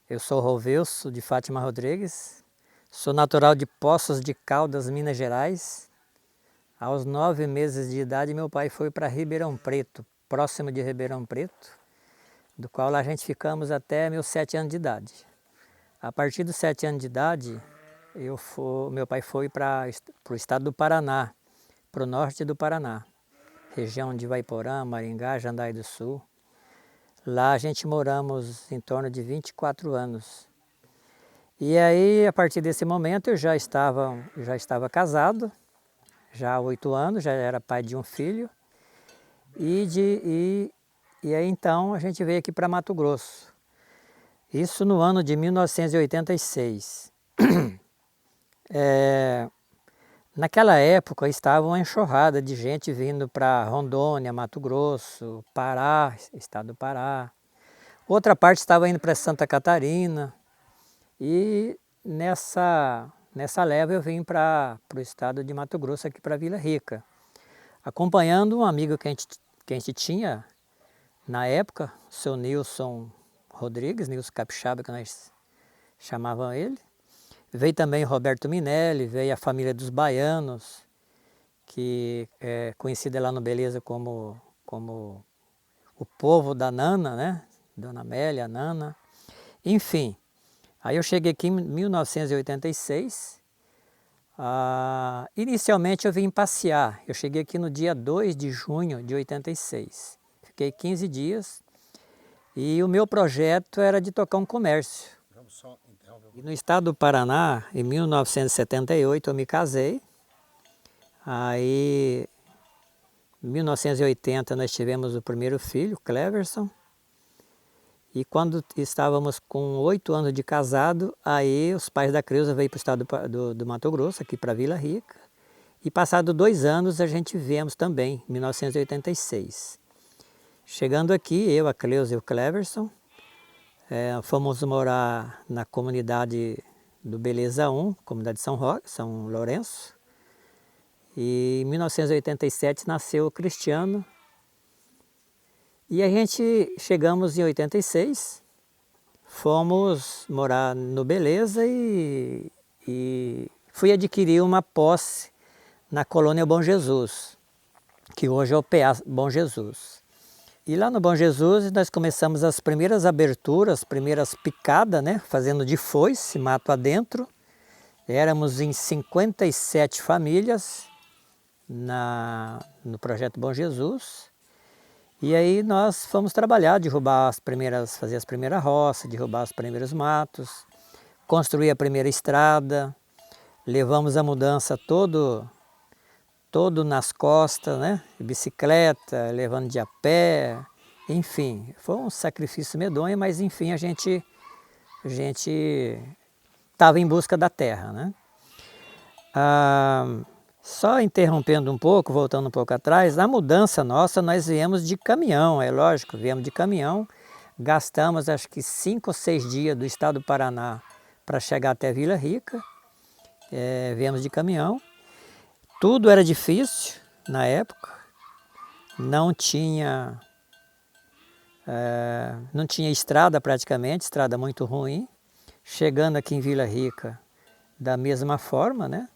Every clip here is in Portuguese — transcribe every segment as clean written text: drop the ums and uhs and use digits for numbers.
Eu sou Rovelso de Fátima Rodrigues, sou natural de Poços de Caldas, Minas Gerais. Aos 9 meses de idade, meu pai foi para Ribeirão Preto, próximo de Ribeirão Preto, do qual a gente ficamos até meus 7 anos de idade. A partir dos 7 anos de idade, meu pai foi para o estado do Paraná, para o norte do Paraná, região de Ivaiporã, Maringá, Jandaia do Sul. Lá a gente moramos em torno de 24 anos. E aí, a partir desse momento, eu já estava casado, já há 8 anos, já era pai de um filho. E aí então a gente veio aqui para Mato Grosso. Isso no ano de 1986. Naquela época estava uma enxurrada de gente vindo para Rondônia, Mato Grosso, Pará, estado do Pará. Outra parte estava indo para Santa Catarina. E nessa leva eu vim para o estado de Mato Grosso, aqui para Vila Rica, acompanhando um amigo que a gente tinha na época, o seu Nilson Rodrigues, Nilson Capixaba, que nós chamávamos ele. Veio também o Roberto Minelli, veio a família dos baianos, que é conhecida lá no Beleza como o povo da Nana, né? Dona Amélia, Nana, enfim. Aí eu cheguei aqui em 1986, inicialmente eu vim passear, eu cheguei aqui no dia 2 de junho de 86, fiquei 15 dias e o meu projeto era de tocar um comércio. E no estado do Paraná, em 1978 eu me casei, aí em 1980 nós tivemos o primeiro filho, Cleverson. E quando estávamos com 8 anos de casado, aí os pais da Creuza veio para o estado do Mato Grosso, aqui para Vila Rica. E passados 2 anos a gente viemos também, em 1986. Chegando aqui, eu, a Cleusa e o Cleverson, fomos morar na comunidade do Beleza 1, comunidade de São Lourenço. E em 1987 nasceu o Cristiano. E a gente chegamos em 86, fomos morar no Beleza e fui adquirir uma posse na colônia Bom Jesus, que hoje é o PA Bom Jesus. E lá no Bom Jesus nós começamos as primeiras aberturas, as primeiras picadas, né, fazendo de foice, mato adentro. Éramos em 57 famílias no projeto Bom Jesus. E aí nós fomos trabalhar, fazer as primeiras roças, derrubar os primeiros matos, construir a primeira estrada, levamos a mudança todo nas costas, né? Bicicleta, levando de a pé, enfim, foi um sacrifício medonho, mas enfim a gente estava em busca da terra, né? Só interrompendo um pouco, voltando um pouco atrás, na mudança nossa nós viemos de caminhão, é lógico, viemos de caminhão, gastamos acho que 5 ou 6 dias do estado do Paraná para chegar até Vila Rica, viemos de caminhão, tudo era difícil na época, não tinha estrada praticamente, estrada muito ruim, chegando aqui em Vila Rica da mesma forma, né?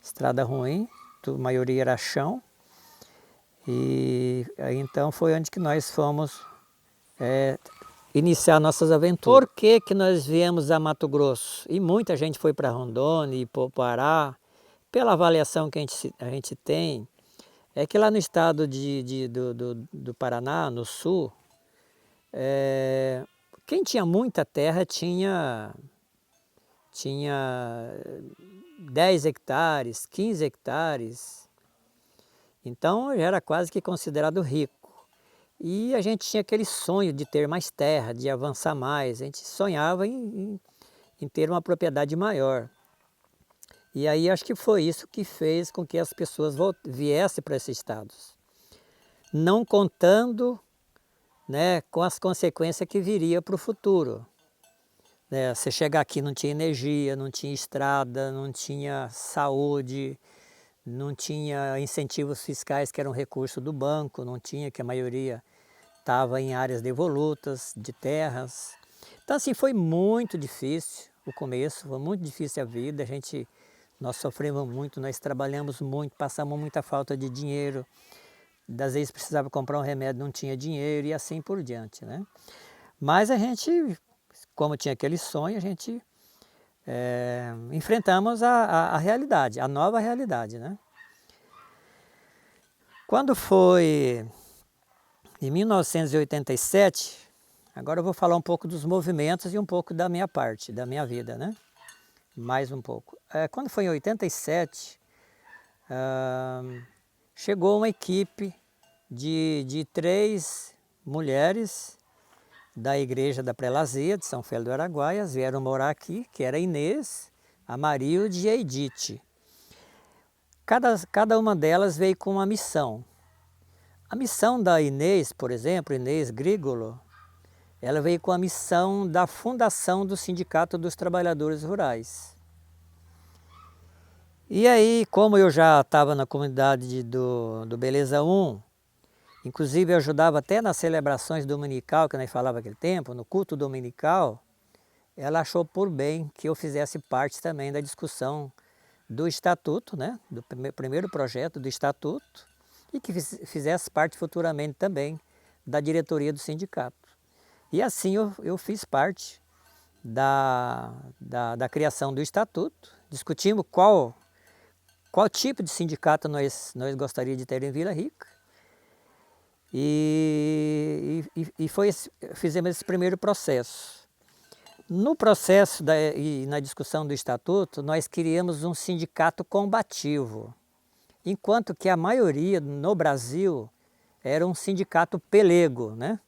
Estrada ruim, a maioria era chão. E aí então foi onde que nós fomos iniciar nossas aventuras. Por que que nós viemos a Mato Grosso? E muita gente foi para Rondônia e para o Pará. Pela avaliação que a gente tem, é que lá no estado do Paraná, no sul, quem tinha muita terra tinha 10 hectares, 15 hectares, então já era quase que considerado rico. E a gente tinha aquele sonho de ter mais terra, de avançar mais, a gente sonhava em ter uma propriedade maior. E aí acho que foi isso que fez com que as pessoas viessem para esses estados, não contando, né, com as consequências que viria para o futuro. Você chegar aqui não tinha energia, não tinha estrada, não tinha saúde, não tinha incentivos fiscais que eram recurso do banco, não tinha, que a maioria estava em áreas devolutas, de terras. Então assim, foi muito difícil o começo, foi muito difícil a vida, nós sofremos muito, nós trabalhamos muito, passamos muita falta de dinheiro, às vezes precisava comprar um remédio, não tinha dinheiro e assim por diante, né? Mas a gente, como tinha aquele sonho, a gente enfrentamos a realidade, a nova realidade, né? Quando foi em 1987, agora eu vou falar um pouco dos movimentos e um pouco da minha parte, da minha vida, né? Mais um pouco. Quando foi em 87, chegou uma equipe de 3 mulheres da igreja da Prelazia de São Félix do Araguaias, vieram morar aqui, que era a Inês, a Marilde e a Edith. Cada uma delas veio com uma missão. A missão da Inês, por exemplo, Inês Grigolo, ela veio com a missão da fundação do Sindicato dos Trabalhadores Rurais. E aí, como eu já estava na comunidade do Beleza 1, inclusive eu ajudava até nas celebrações dominical, que nós falava naquele tempo, no culto dominical, ela achou por bem que eu fizesse parte também da discussão do estatuto, né, do primeiro projeto do estatuto, e que fizesse parte futuramente também da diretoria do sindicato. E assim eu fiz parte da criação do estatuto, discutimos qual tipo de sindicato nós gostaríamos de ter em Vila Rica, e fizemos esse primeiro processo. No processo e na discussão do estatuto, nós queríamos um sindicato combativo, enquanto que a maioria no Brasil era um sindicato pelego, né?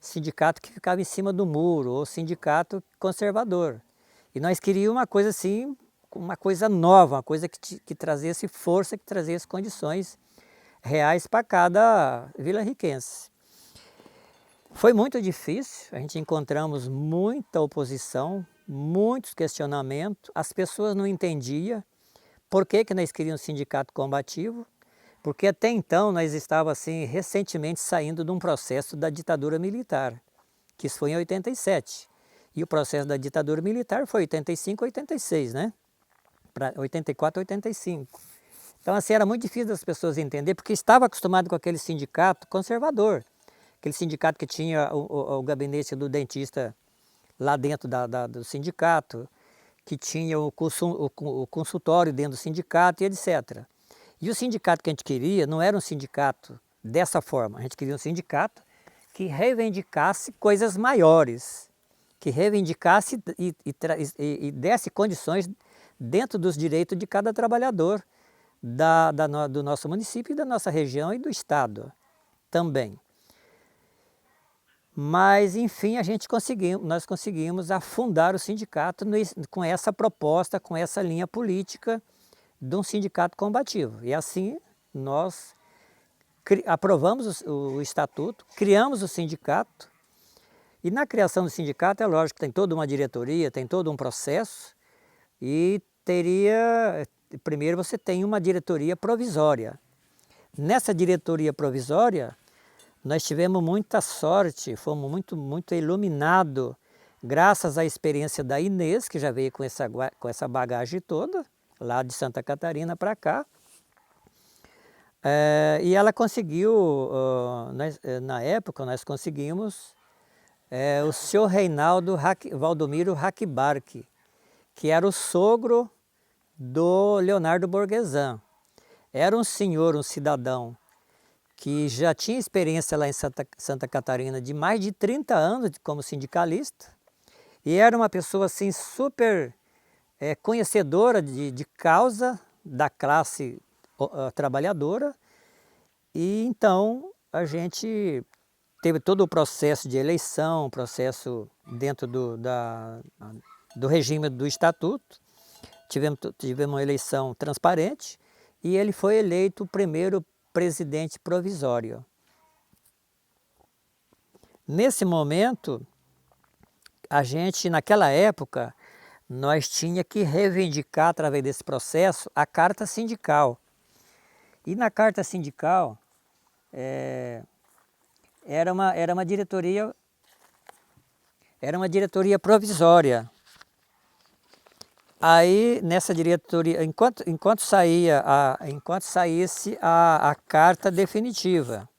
Sindicato que ficava em cima do muro, ou sindicato conservador. E nós queríamos uma coisa assim, uma coisa nova, uma coisa que trazesse força, que trazesse condições reais para cada vila-riquense. Foi muito difícil, a gente encontramos muita oposição, muitos questionamentos, as pessoas não entendiam por que nós queríamos um sindicato combativo, porque até então nós estávamos assim, recentemente saindo de um processo da ditadura militar, que isso foi em 87. E o processo da ditadura militar foi 85, 86, né? Para 84, 85. Então assim, era muito difícil das pessoas entenderem, porque estava acostumado com aquele sindicato conservador, aquele sindicato que tinha o gabinete do dentista lá dentro do sindicato, que tinha o consultório dentro do sindicato e etc. E o sindicato que a gente queria não era um sindicato dessa forma, a gente queria um sindicato que reivindicasse coisas maiores, que reivindicasse e desse condições dentro dos direitos de cada trabalhador do nosso município e da nossa região e do estado também. Mas, enfim, nós conseguimos afundar o sindicato com essa proposta, com essa linha política de um sindicato combativo. E assim nós aprovamos o estatuto, criamos o sindicato, e na criação do sindicato é lógico que tem toda uma diretoria, tem todo um processo, e primeiro você tem uma diretoria provisória. Nessa diretoria provisória, nós tivemos muita sorte, fomos muito iluminados, graças à experiência da Inês, que já veio com essa bagagem toda, lá de Santa Catarina para cá. E ela conseguiu, na época, nós conseguimos o senhor Reinaldo Valdomiro Hackbark, que era o sogro do Leonardo Borgesan. Era um senhor, um cidadão, que já tinha experiência lá em Santa Catarina de mais de 30 anos como sindicalista, e era uma pessoa assim super conhecedora de causa da classe trabalhadora, e então a gente teve todo o processo de eleição, processo dentro do regime do estatuto, tivemos uma eleição transparente, e ele foi eleito o primeiro presidente provisório. Nesse momento, a gente, naquela época, nós tínhamos que reivindicar, através desse processo, a carta sindical. E na carta sindical, era uma diretoria, era uma diretoria provisória. Aí, nessa diretoria, enquanto saísse a carta definitiva.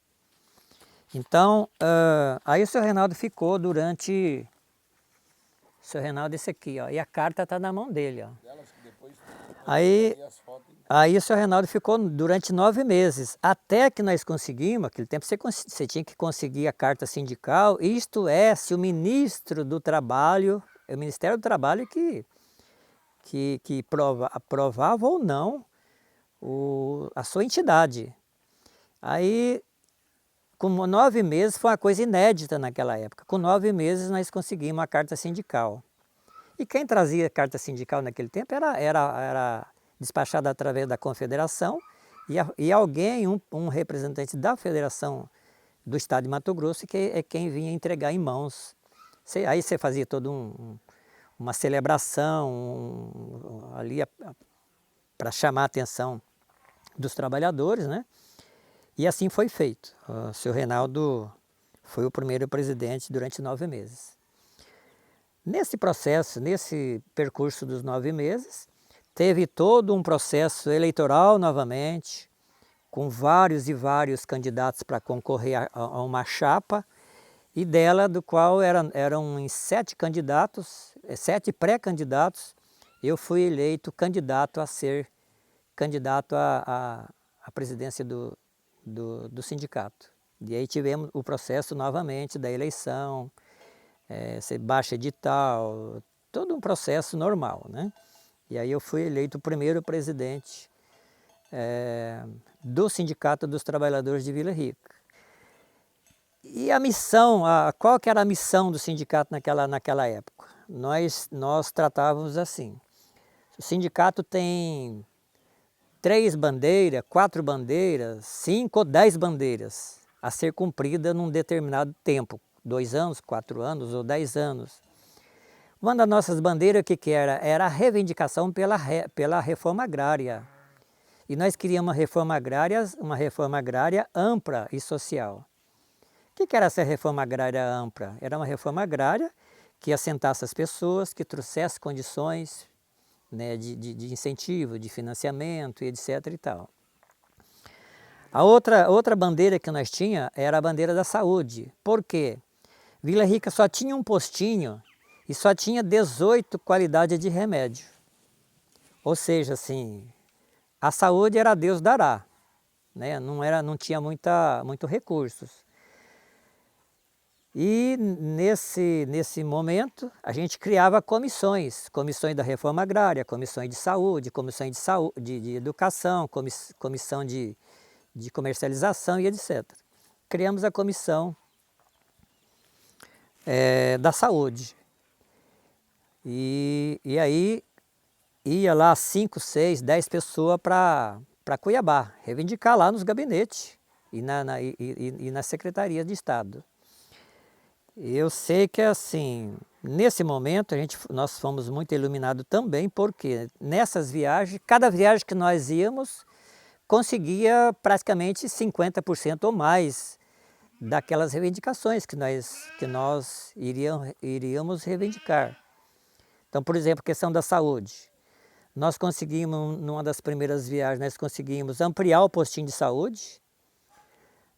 Então, aí o seu Reinaldo ficou durante... O seu Reinaldo, esse aqui, ó, e a carta está na mão dele, ó. Aí o seu Reinaldo ficou durante 9 meses, até que nós conseguimos, naquele tempo você tinha que conseguir a carta sindical, isto é, se o ministro do Trabalho, é o Ministério do Trabalho que aprovava ou não a sua entidade. Aí, com 9 meses, foi uma coisa inédita naquela época. Com 9 meses nós conseguimos a carta sindical. E quem trazia a carta sindical naquele tempo era despachado através da confederação e alguém, um representante da federação do estado de Mato Grosso, que é quem vinha entregar em mãos. Aí você fazia toda uma celebração ali para chamar a atenção dos trabalhadores, né? E assim foi feito. O seu Reinaldo foi o primeiro presidente durante 9 meses. Nesse processo, nesse percurso dos 9 meses, teve todo um processo eleitoral novamente, com vários e vários candidatos para concorrer a uma chapa, e dela, do qual eram 7 candidatos, 7 pré-candidatos, eu fui eleito candidato a ser candidato à presidência do sindicato. E aí tivemos o processo novamente da eleição, você baixa edital, todo um processo normal, né? E aí eu fui eleito o primeiro presidente do Sindicato dos Trabalhadores de Vila Rica. E a missão, qual que era a missão do sindicato naquela época? Nós tratávamos assim, o sindicato tem 3 bandeiras, 4 bandeiras, 5 ou 10 bandeiras a ser cumprida num determinado tempo, 2 anos, 4 anos ou 10 anos. Uma das nossas bandeiras, o que era? Era a reivindicação pela reforma agrária. E nós queríamos uma reforma agrária ampla e social. O que era essa reforma agrária ampla? Era uma reforma agrária que assentasse as pessoas, que trouxesse condições, né, de incentivo, de financiamento e etc. e tal. A outra bandeira que nós tínhamos era a bandeira da saúde. Por quê? Vila Rica só tinha um postinho e só tinha 18 qualidades de remédio. Ou seja, assim, a saúde era Deus dará, né? Não tinha muito recursos. E nesse momento a gente criava comissões da reforma agrária, comissões de saúde, de educação, comissão de comercialização e etc. Criamos a comissão da saúde. E aí ia lá 5, 6, 10 pessoas para Cuiabá, reivindicar lá nos gabinetes e na Secretaria de Estado. Eu sei que assim, nesse momento nós fomos muito iluminados também, porque nessas viagens, cada viagem que nós íamos, conseguia praticamente 50% ou mais daquelas reivindicações que nós iríamos reivindicar. Então, por exemplo, questão da saúde. Nós conseguimos, numa das primeiras viagens, nós conseguimos ampliar o postinho de saúde,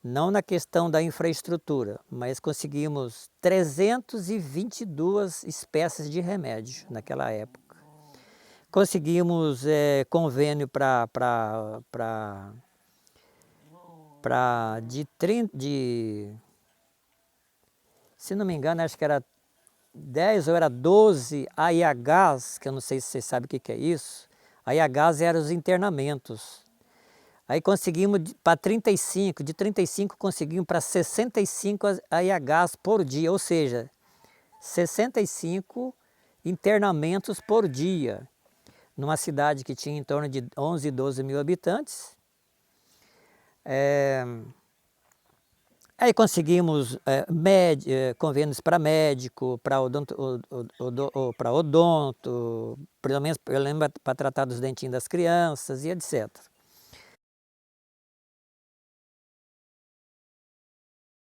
não na questão da infraestrutura, mas conseguimos 322 espécies de remédio naquela época. Conseguimos convênio se não me engano, acho que era 10 ou era 12 AIHs, que eu não sei se vocês sabem o que é isso. AIHs eram os internamentos. Aí conseguimos para 35, de 35 conseguimos para 65 AIHs por dia, ou seja, 65 internamentos por dia, numa cidade que tinha em torno de 11, 12 mil habitantes. Aí conseguimos convênios para médico, para odonto, pelo menos eu lembro para tratar dos dentinhos das crianças e etc.